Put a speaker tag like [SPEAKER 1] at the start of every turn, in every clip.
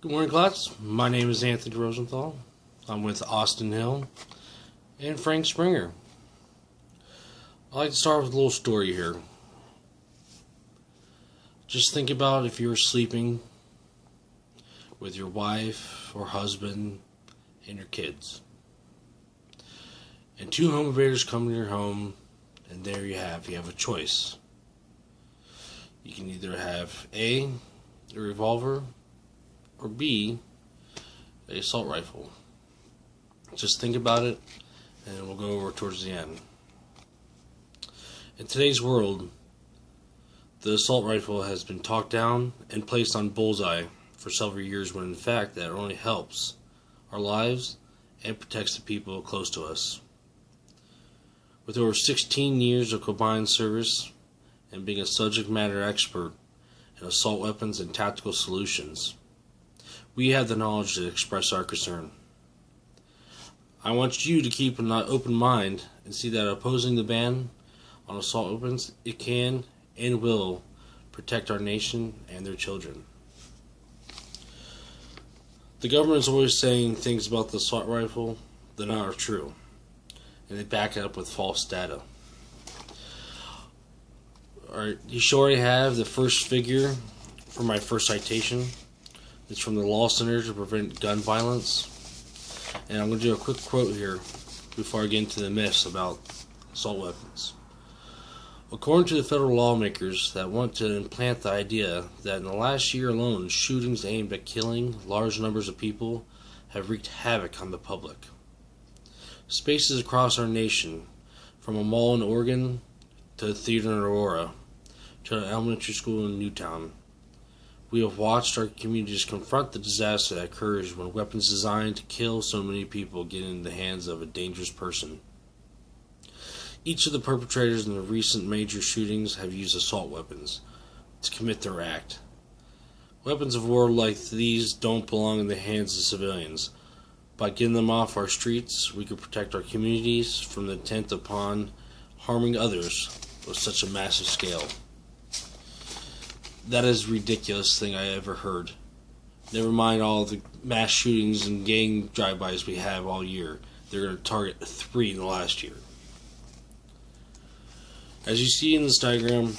[SPEAKER 1] Good morning, class. My name is Anthony Rosenthal. I'm with Austin Hill and Frank Springer. I'd like to start with a little story here. Just think about if you were sleeping with your wife or husband and your kids, and two home invaders come to your home, and there you have a choice. You can either have A, a revolver, or B, an assault rifle. Just think about it, and we'll go over towards the end. In today's world, the assault rifle has been talked down and placed on bullseye for several years, when in fact that only helps our lives and protects the people close to us. With over 16 years of combined service and being a subject matter expert in assault weapons and tactical solutions, we have the knowledge to express our concern. I want you to keep an open mind and see that opposing the ban on assault weapons, it can and will protect our nation and their children. The government is always saying things about the assault rifle that aren't true, and they back it up with false data. Alright, you should already have the first figure for my first citation. It's from the Law Center to Prevent Gun Violence. And I'm going to do a quick quote here before I get into the myths about assault weapons. According to the federal lawmakers that want to implant the idea that in the last year alone, shootings aimed at killing large numbers of people have wreaked havoc on the public. Spaces across our nation, from a mall in Oregon to a theater in Aurora to an elementary school in Newtown, we have watched our communities confront the disaster that occurs when weapons designed to kill so many people get in the hands of a dangerous person. Each of the perpetrators in the recent major shootings have used assault weapons to commit their act. Weapons of war like these don't belong in the hands of civilians. By getting them off our streets, we could protect our communities from the intent upon harming others with such a massive scale. That is the ridiculous thing I ever heard. Never mind all the mass shootings and gang drive-bys we have all year. They're going to target 3 in the last year. As you see in this diagram,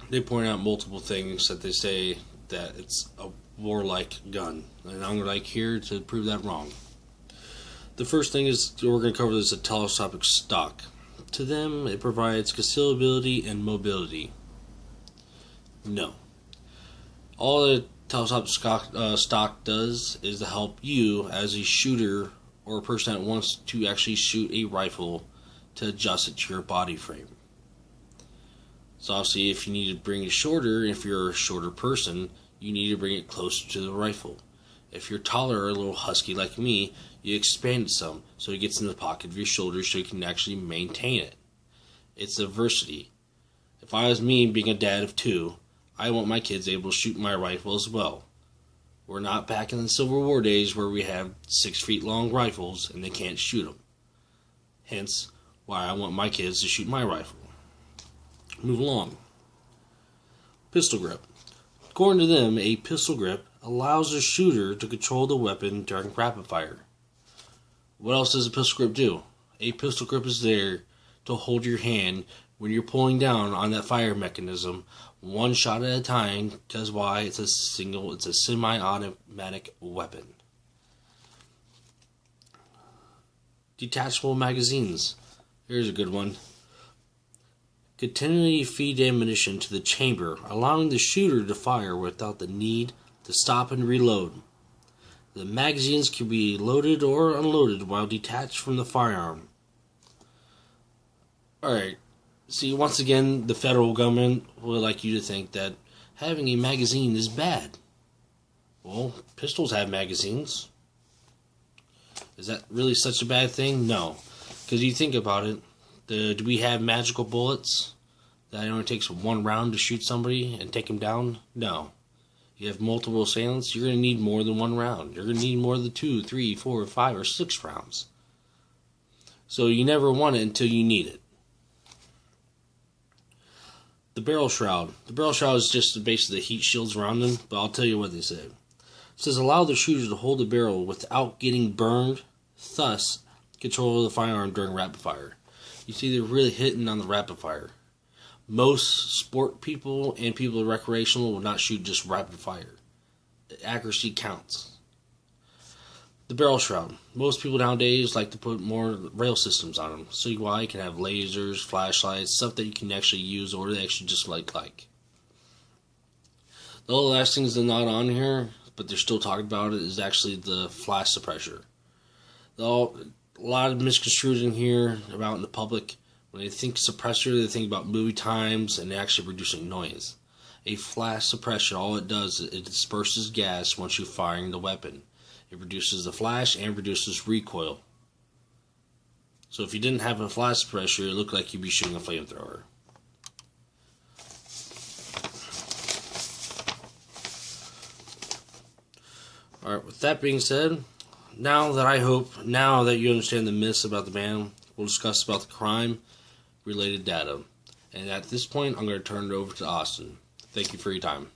[SPEAKER 1] they point out multiple things that they say that it's a warlike gun. And I'm here to prove that wrong. The first thing is we're going to cover this as a telescopic stock. To them, it provides concealability and mobility. No. All the telescopic stock does is to help you as a shooter or a person that wants to actually shoot a rifle to adjust it to your body frame. So obviously if you need to bring it shorter, if you're a shorter person, you need to bring it closer to the rifle. If you're taller or a little husky like me, you expand it some so it gets in the pocket of your shoulder so you can actually maintain it. It's diversity. If I was me being a dad of 2, I want my kids able to shoot my rifle as well. We're not back in the Civil War days where we have 6 feet long rifles and they can't shoot them. Hence why I want my kids to shoot my rifle. Move along. Pistol grip. According to them, a pistol grip allows the shooter to control the weapon during rapid fire. What else does a pistol grip do? A pistol grip is there to hold your hand when you're pulling down on that fire mechanism, one shot at a time, because why? It's a semi-automatic weapon. Detachable magazines. Here's a good one. Continually feed ammunition to the chamber, allowing the shooter to fire without the need to stop and reload. The magazines can be loaded or unloaded while detached from the firearm. Alright, see, once again, the federal government would like you to think that having a magazine is bad. Well, pistols have magazines. Is that really such a bad thing? No. Because you think about it, do we have magical bullets that it only takes 1 round to shoot somebody and take them down? No. You have multiple assailants, you're going to need more than 1 round. You're going to need more than 2, 3, 4, 5, or 6 rounds. So you never want it until you need it. The barrel shroud. The barrel shroud is just basically the heat shields around them, but I'll tell you what they say. It says allow the shooter to hold the barrel without getting burned, thus control the firearm during rapid fire. You see, they're really hitting on the rapid fire. Most sport people and people in recreational will not shoot just rapid fire. Accuracy counts. The barrel shroud. Most people nowadays like to put more rail systems on them. So you can have lasers, flashlights, stuff that you can actually use or they actually just like. The only last thing that's not on here, but they're still talking about it, is actually the flash suppressor. A lot of misconstrued in here about in the public. When they think suppressor, they think about movie times and actually reducing noise. A flash suppressor, all it does is it disperses gas once you're firing the weapon. It reduces the flash and reduces recoil. So if you didn't have a flash suppressor, it looked like you'd be shooting a flamethrower. Alright, with that being said, now that you understand the myths about the ban, we'll discuss about the crime-related data. And at this point, I'm going to turn it over to Austin. Thank you for your time.